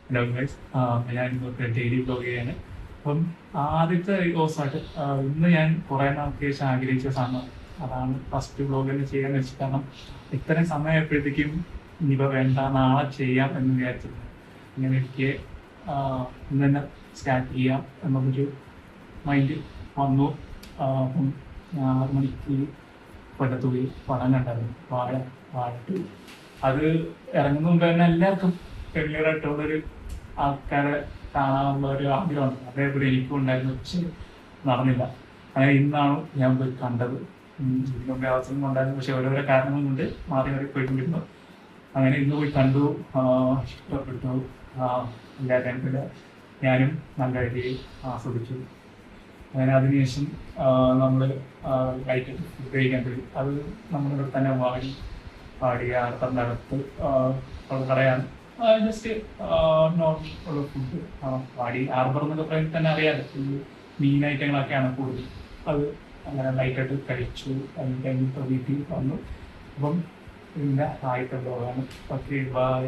Hello guys, ഞാൻ daily blog ചെയ്യാണ്. അപ്പം ആദ്യത്തെ ദിവസമായിട്ട് ഇന്ന് ഞാൻ കുറേ നാൾക്ക് ശേഷം ആഗ്രഹിച്ച സാധനം അതാണ് ഫസ്റ്റ് ബ്ലോഗ് തന്നെ ചെയ്യാന്ന് വെച്ചിട്ട്. കാരണം ഇത്രയും സമയമായപ്പോഴത്തേക്കും ഇനിയിപ്പോൾ വേണ്ട, നാളെ ചെയ്യാം എന്ന് വിചാരിച്ചിരുന്നു. ഇങ്ങനെ എനിക്ക് ഇന്ന് തന്നെ സ്റ്റാർട്ട് ചെയ്യാം എന്നൊരു മൈൻഡ് വന്നു. അപ്പം 6 മണിക്ക് കൊല്ലത്ത് പോയി പടം കണ്ടായിരുന്നു, വാഴ 2. അത് ഇറങ്ങുന്ന മുമ്പ് തന്നെ എല്ലാവർക്കും ഫെമിലിയർ ആയിട്ടുള്ളൊരു ആൾക്കാരെ കാണാനുള്ള ഒരു ആഗ്രഹമുണ്ട്. അതേപോലെ എനിക്കും ഉണ്ടായിരുന്നു, പക്ഷെ നടന്നില്ല. അങ്ങനെ ഇന്നാണ് ഞാൻ പോയി കണ്ടത്. ഇതിനു മുമ്പേ അവസരം ഉണ്ടായിരുന്നു, പക്ഷെ ഓരോരോ കാരണങ്ങൾ കൊണ്ട് മാറി മാറി പോയിക്കൊണ്ടിരുന്നു. അങ്ങനെ ഇന്ന് പോയി കണ്ടു, ഇഷ്ടപ്പെട്ടു. എല്ലാവരെയും കൂടെ ഞാനും നല്ല രീതിയിൽ ആസ്വദിച്ചു. അങ്ങനെ അതിനുശേഷം നമ്മൾ ലൈറ്റ് ഫുഡ് കഴിക്കാൻ പോയി. അത് നമ്മളിവിടെ തന്നെ പാടി ആർത്തറിനടുത്ത് ഉള്ള കടയാണ്. ജസ്റ്റ് നോർമൽ ഉള്ള ഫുഡ്. പാടി ആർബർ എന്നൊക്കെ പറയുമ്പോൾ തന്നെ അറിയാമല്ലോ, ഈ മീൻ ഐറ്റങ്ങളൊക്കെയാണ് കൂടുതൽ. അത് അങ്ങനെ ലൈറ്റായിട്ട് കഴിച്ചു. അതിന് കഴിഞ്ഞിട്ട് വീട്ടിൽ വന്നു. അപ്പം ഇതിൻ്റെ ആയിട്ടുള്ളതാണ്. Okay, by.